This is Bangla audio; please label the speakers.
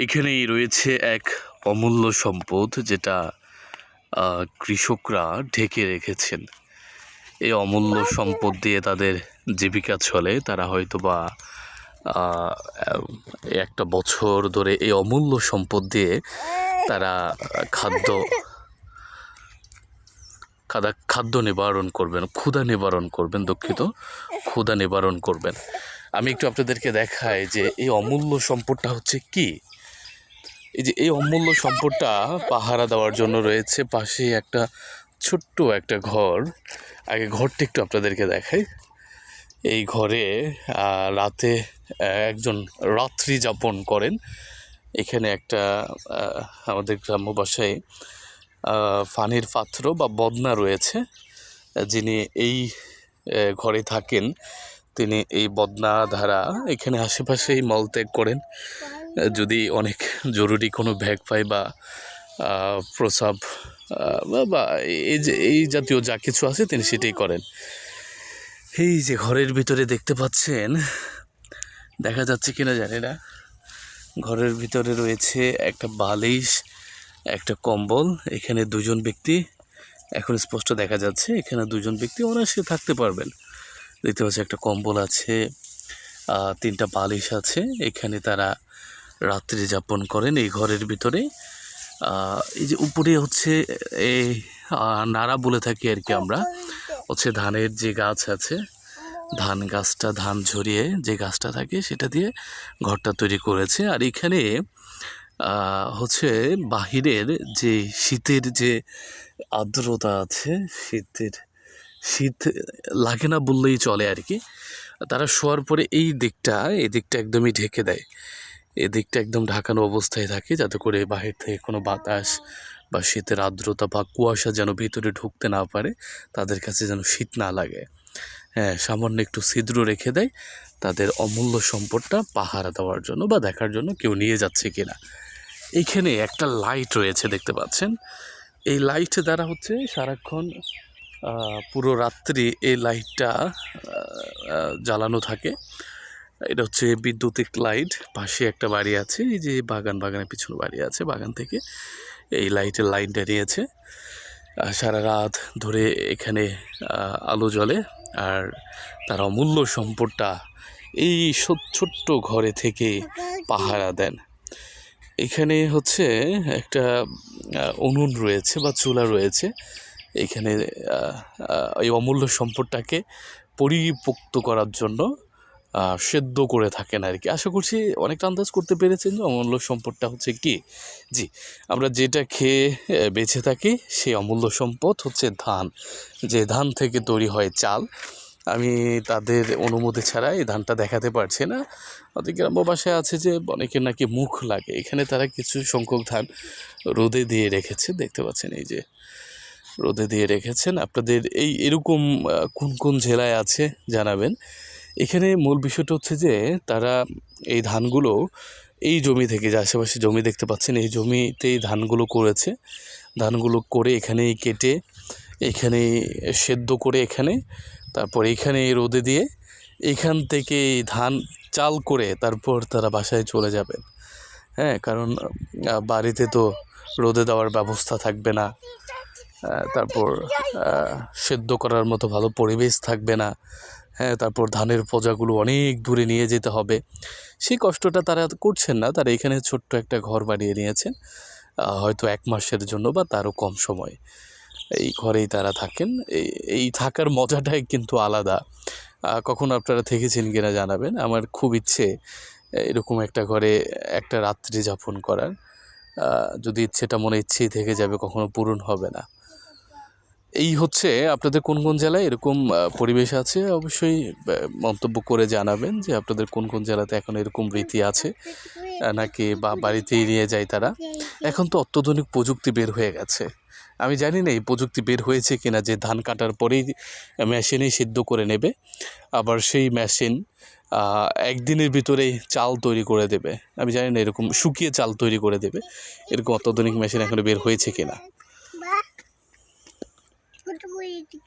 Speaker 1: এখানেই রয়েছে এক অমূল্য সম্পদ, যেটা কৃষকরা ঢেকে রেখেছেন। এই অমূল্য সম্পদ দিয়ে তাদের জীবিকা চলে। তারা হয়তো বা একটা বছর ধরে এই অমূল্য সম্পদ দিয়ে তারা খাদ্য নিবারণ করবেন, ক্ষুধা নিবারণ করবেন, ক্ষুধা নিবারণ করবেন। আমি একটু আপনাদেরকে দেখাই যে এই অমূল্য সম্পদটা হচ্ছে কি। এই যে এই অমূল্য সম্পদটা পাহারা দেওয়ার জন্য রয়েছে পাশে একটা ছোট্ট একটা ঘর। আগে ঘরটা একটু আপনাদেরকে দেখাই। এই ঘরে রাতে একজন রাত্রি যাপন করেন। এখানে একটা আমাদের গ্রাম্য ভাষায় ফানির পাত্র বা বদনা রয়েছে, যিনি এই ঘরে থাকেন। তিনি এই বদনা দ্বারা এখানে আশেপাশেই মলত্যাগ করেন। যদি অনেক জরুরি কোনো ব্যাগ পায় বা প্রস্রাব বা এই জাতীয় যা কিছু আছে তিনি সেটাই করেন। এই যে ঘরের ভিতরে দেখতে পাচ্ছেন, দেখা যাচ্ছে কিনা জানি না, ঘরের ভিতরে রয়েছে একটা বালিশ, একটা কম্বল। এখানে দুজন ব্যক্তি এখন স্পষ্ট দেখা যাচ্ছে, এখানে দুজন ব্যক্তি অনায়াসে থাকতে পারবেন। দেখতে পাচ্ছি একটা কম্বল আছে, 3টা বালিশ আছে। এখানে তারা রাত্রি যাপন করেন এই ঘরের ভিতরে। এই যে উপরে হচ্ছে এই নাড়া বলে থাকি আর কি আমরা, হচ্ছে ধানের যে গাছ আছে, ধান গাছটা, ধান ঝরিয়ে যে গাছটা থাকে সেটা দিয়ে ঘরটা তৈরি করেছে। আর এখানে হচ্ছে বাহিরের যে শীতের যে আর্দ্রতা আছে, শীত লাগে না বললেই চলে আর কি। তারা শোয়ার পরে এই দিকটা একদমই ঢেকে দেয়। এদিকটা একদম ঢাকানো অবস্থায় থাকে, যাতে করে বাহির থেকে কোনো বাতাস বা শীতের আর্দ্রতা বা কুয়াশা যেন ভিতরে ঢুকতে না পারে, তাদের কাছে যেন শীত না লাগে। হ্যাঁ, সামান্য একটু ছিদ্র রেখে দেয় তাদের অমূল্য সম্পদটা পাহারা দেওয়ার জন্য বা দেখার জন্য কেউ নিয়ে যাচ্ছে কিনা। এইখানে একটা লাইট রয়েছে, দেখতে পাচ্ছেন। এই লাইট দ্বারা হচ্ছে সারাক্ষণ পুরো রাত্রি এই লাইটটা জ্বালানো থাকে। এটা হচ্ছে বিদ্যুতিক লাইট। পাশে একটা বাড়ি আছে, এই যে বাগানের পিছনে বাড়ি আছে, বাগান থেকে এই লাইটের লাইনটা নিয়েছে। সারা রাত ধরে এখানে আলো জ্বলে, আর তার অমূল্য সম্পদটা এই ছোট্ট ঘরে থেকে পাহারা দেন। এখানে হচ্ছে একটা উনুন রয়েছে বা চুলা রয়েছে। এখানে এই অমূল্য সম্পদটাকে পরিপুক্ত করার জন্য সেদ্ধ করে থাকেন আর কি। আশা করছি অনেকটা আন্দাজ করতে পেরেছেন যে অমূল্য সম্পদটা হচ্ছে কি। জি, আমরা যেটা খেয়ে বেঁচে থাকি সেই অমূল্য সম্পদ হচ্ছে ধান। যে ধান থেকে তৈরি হয় চাল। আমি তাদের অনুমতি ছাড়া এই ধানটা দেখাতে পারছি না। আমাদের গ্রাম্য ভাষায় আছে যে অনেকের নাকি মুখ লাগে। এখানে তারা কিছু সংখ্যক ধান রোদে দিয়ে রেখেছে, দেখতে পাচ্ছেন, এই যে রোদে দিয়ে রেখেছেন। আপনাদের এরকম কোন জেলায় আছে জানাবেন। এখানে মূল বিষয়টা হচ্ছে যে তারা এই ধানগুলো এই জমি থেকে, যে আশেপাশে জমি দেখতে পাচ্ছেন, এই জমিতেই ধানগুলো করেছে। ধানগুলো করে এখানেই কেটে, এখানেই সেদ্ধ করে, তারপর এখানে রোদে দিয়ে, এখান থেকে ধান চাল করে তারপর তারা বাসায় চলে যাবেন। হ্যাঁ, কারণ বাড়িতে তো রোদে দেওয়ার ব্যবস্থা থাকবে না, তারপর সেদ্ধ করার মতো ভালো পরিবেশ থাকবে না। হ্যাঁ, তারপর ধানের পজাগুলো অনেক দূরে নিয়ে যেতে হবে। সেই কষ্টটা তারা করছেন না। তারা এখানে ছোট্ট একটা ঘর বানিয়ে নিয়েছেন, হয়তো 1 মাসের জন্য বা তারও কম সময় এই ঘরেই তারা থাকেন। এই থাকার মজাটাই কিন্তু আলাদা। কখনো আপনারা থেকেছেন কিনা জানাবেন। আমার খুব ইচ্ছে এরকম একটা ঘরে একটা রাত্রি যাপন করার। যদি ইচ্ছেটা মনে ইচ্ছেই থেকে যাবে, কখনো পূরণ হবে না। এই হচ্ছে আপনাদের কোন জেলায় এরকম পরিবেশ আছে, অবশ্যই মন্তব্য করে জানাবেন যে আপনাদের কোন জেলাতে এখন এরকম রীতি আছে, নাকি বা বাড়িতেই নিয়ে যায় তারা। এখন তো অত্যাধুনিক প্রযুক্তি বের হয়ে গেছে। আমি জানি না এই প্রযুক্তি বের হয়েছে কিনা যে ধান কাটার পরেই মেশিনেই সিদ্ধ করে নেবে, আবার সেই মেশিন একদিনের ভিতরেই চাল তৈরি করে দেবে। আমি জানি না এরকম শুকিয়ে চাল তৈরি করে দেবে, এরকম অত্যাধুনিক মেশিন এখন বের হয়েছে কিনা।